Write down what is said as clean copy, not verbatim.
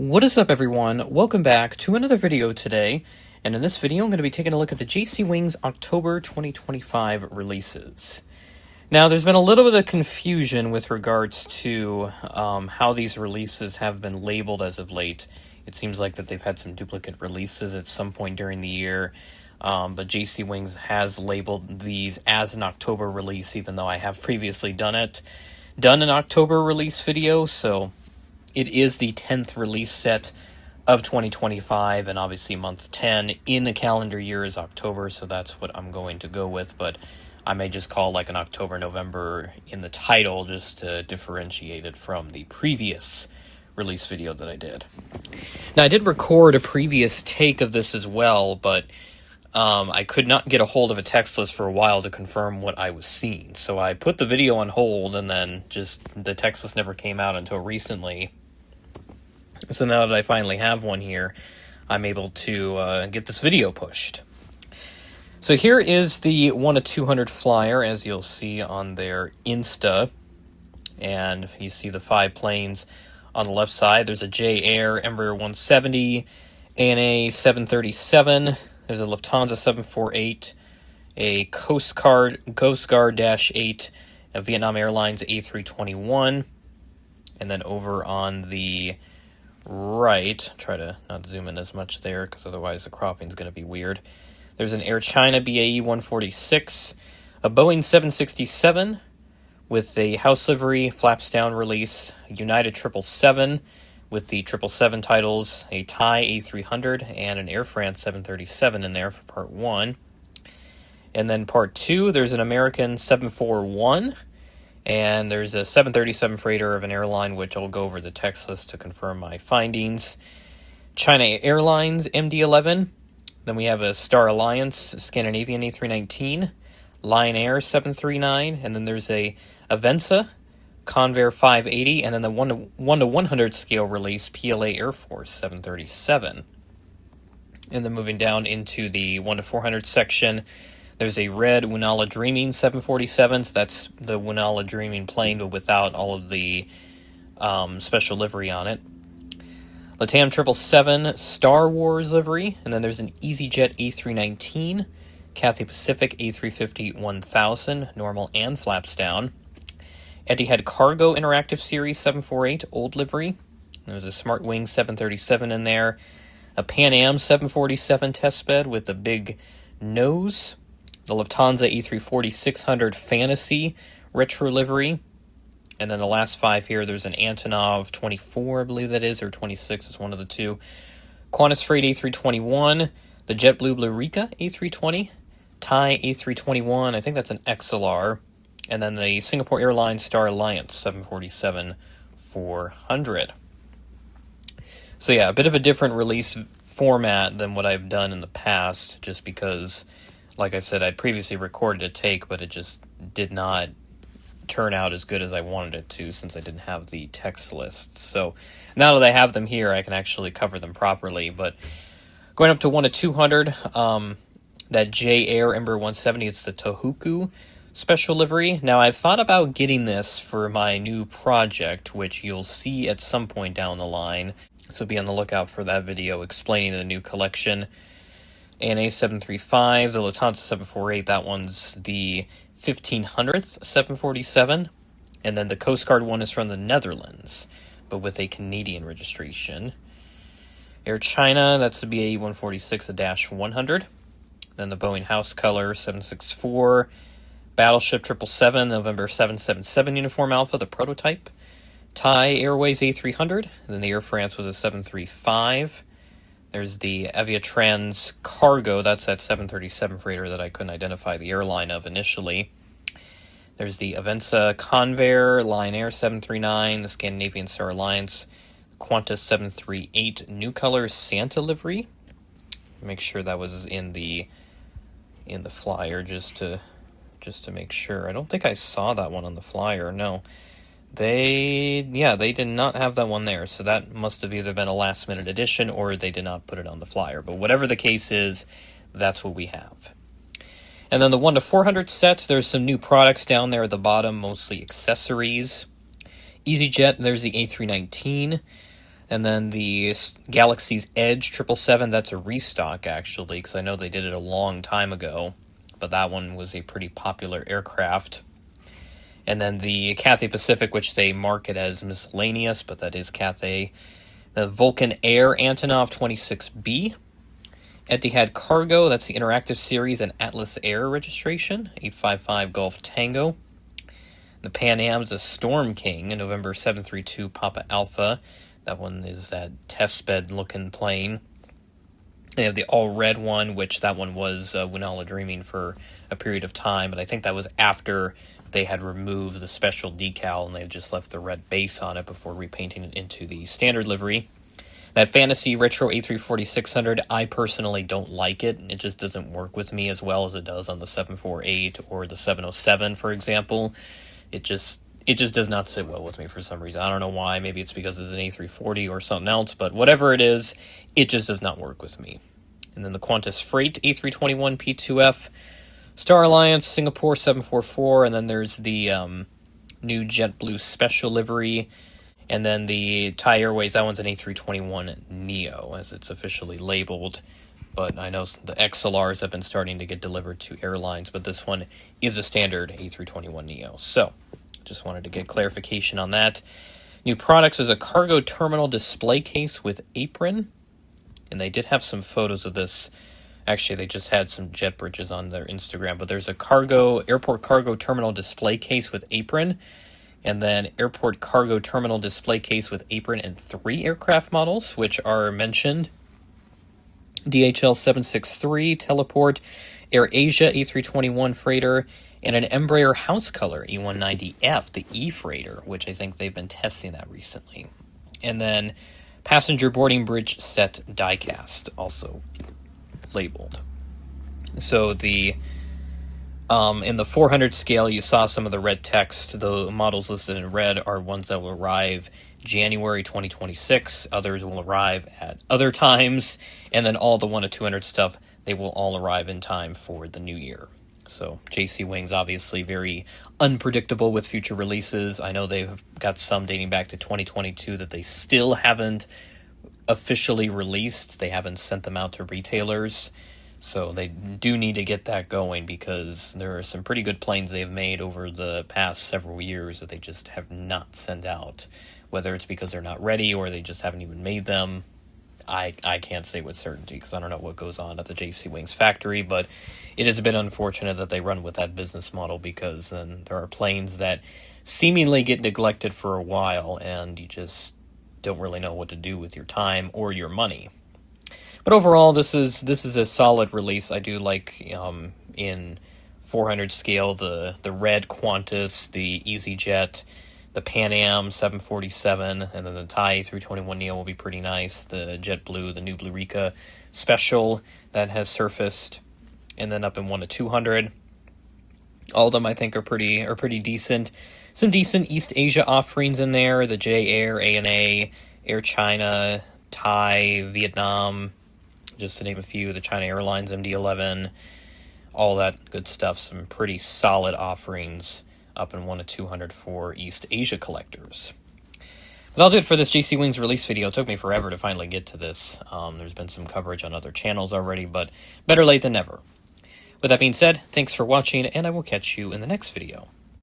What is up, everyone? Welcome back to another video today, and in this video I'm going to be taking a look at the JC Wings October 2025 releases. Now, there's been a little bit of confusion with regards to how these releases have been labeled as of late. It seems like that they've had some duplicate releases at some point during the year, but JC Wings has labeled these as an October release, even though I have previously done an October release video, so it is the 10th release set of 2025, and obviously month 10 in the calendar year is October, so that's what I'm going to go with, but I may just call like an October, November in the title just to differentiate it from the previous release video that I did. Now, I did record a previous take of this as well, but I could not get a hold of a text list for a while to confirm what I was seeing, so I put the video on hold, and then just the text list never came out until recently. So now that I finally have one here, I'm able to get this video pushed. So here is the 1 to 200 flyer, as you'll see on their Insta. And you see the 5 planes on the left side. There's a J Air Embraer 170, ANA 737. There's a Lufthansa 748, a Coast Guard -8, a Vietnam Airlines A321, and then over on the right, try to not zoom in as much there because otherwise the cropping is going to be weird. There's an Air China BAE 146, a Boeing 767 with a house livery, flaps down release, a United 777 with the 777 titles, a Thai A300, and an Air France 737 in there for part 1. And then part 2, there's an American 741, and there's a 737 freighter of an airline, which I'll go over the text list to confirm my findings. China Airlines MD-11. Then we have a Star Alliance Scandinavian A319, Lion Air 739, and then there's a Avenza Convair 580, and then the 1 to 100 scale release PLA Air Force 737. And then moving down into the 1 to 400 section, there's a red Wunala Dreaming 747, so that's the Wunala Dreaming plane, but without all of the special livery on it. LATAM 777 Star Wars livery, and then there's an EasyJet A319, Cathay Pacific A350 1000, normal and flaps down. Etihad Cargo Interactive Series 748, old livery. There's a Smart Wing 737 in there. A Pan Am 747 test bed with a big nose. The Lufthansa A340-600 Fantasy retro livery. And then the last 5 here, there's an Antonov 24, I believe that is, or 26 is one of the two. Qantas Freight A321, the JetBlue Blurica A320, Thai A321, I think that's an XLR, and then the Singapore Airlines Star Alliance 747-400. So yeah, a bit of a different release format than what I've done in the past, just because, like I said, I'd previously recorded a take, but it just did not turn out as good as I wanted it to since I didn't have the text list. So now that I have them here, I can actually cover them properly. But going up to 1 to 200, that J Air Embraer 170, it's the Tohoku special livery. Now, I've thought about getting this for my new project, which you'll see at some point down the line. So be on the lookout for that video explaining the new collection. ANA 735, the Lufthansa 748, that one's the 1500th 747. And then the Coast Guard one is from the Netherlands, but with a Canadian registration. Air China, that's the BAE 146, a -100. Then the Boeing House Color 764, Battleship 777, November 777 Uniform Alpha, the prototype. Thai Airways A300, and then the Air France was a 735. There's the Aviatrans Cargo, that's that 737 freighter that I couldn't identify the airline of initially. There's the Avenza Convair, Lion Air 739, the Scandinavian Star Alliance, Qantas 738, New Colors Santa livery. Make sure that was in the flyer just to make sure. I don't think I saw that one on the flyer, no. They did not have that one there, so that must have either been a last-minute addition or they did not put it on the flyer. But whatever the case is, that's what we have. And then the 1 to 400 set, there's some new products down there at the bottom, mostly accessories. EasyJet, there's the A319. And then the Galaxy's Edge 777, that's a restock, actually, because I know they did it a long time ago. But that one was a pretty popular aircraft. And then the Cathay Pacific, which they market as miscellaneous, but that is Cathay. The Vulcan Air Antonov 26B. Etihad Cargo, that's the Interactive Series and Atlas Air registration, 855 Golf Tango. The Pan Am's a Storm King, a November 732 Papa Alpha. That one is that test bed looking plane. They have the all-red one, which that one was Winala Dreaming for a period of time, but I think that was after they had removed the special decal and they had just left the red base on it before repainting it into the standard livery. That Fantasy Retro A340-600, I personally don't like it. It just doesn't work with me as well as it does on the 748 or the 707, for example. It just does not sit well with me for some reason. I don't know why. Maybe it's because it's an A340 or something else, but whatever it is, it just does not work with me. And then the Qantas Freight A321 P2F, Star Alliance Singapore 744, and then there's the new JetBlue Special livery, and then the Thai Airways, that one's an A321 Neo, as it's officially labeled. But I know the XLRs have been starting to get delivered to airlines, but this one is a standard A321 Neo. So, just wanted to get clarification on that. New products is a cargo terminal display case with apron. And they did have some photos of this. Actually, they just had some jet bridges on their Instagram. But there's a airport cargo terminal display case with apron. And then airport cargo terminal display case with apron and 3 aircraft models, which are mentioned. DHL 763 Teleport, Air Asia A321 Freighter, and an Embraer House Color E190F, the E-Freighter, which I think they've been testing that recently. And then passenger boarding bridge set diecast, also labeled. So the in the 400 scale, you saw some of the red text. The models listed in red are ones that will arrive January 2026. Others will arrive at other times. And then all the 1 to 200 stuff, they will all arrive in time for the new year. So JC Wings, obviously very unpredictable with future releases. I know they've got some dating back to 2022 that they still haven't officially released. They haven't sent them out to retailers. So they do need to get that going because there are some pretty good planes they've made over the past several years that they just have not sent out. Whether it's because they're not ready or they just haven't even made them, I can't say with certainty because I don't know what goes on at the JC Wings factory, but it is a bit unfortunate that they run with that business model because then there are planes that seemingly get neglected for a while and you just don't really know what to do with your time or your money. But overall, this is a solid release. I do like in 400 scale the red Qantas, the EasyJet, the Pan Am 747, and then the Thai A321 Neo will be pretty nice. The JetBlue, the new Blue Rika Special that has surfaced, and then up in 1 to 200. All of them I think are pretty decent. Some decent East Asia offerings in there. The J Air, ANA, Air China, Thai, Vietnam, just to name a few, the China Airlines MD-11, all that good stuff. Some pretty solid offerings up in 1 to 200 for East Asia collectors. But that'll do it for this JC Wings release video. It took me forever to finally get to this. There's been some coverage on other channels already, but better late than never. With that being said, thanks for watching, and I will catch you in the next video.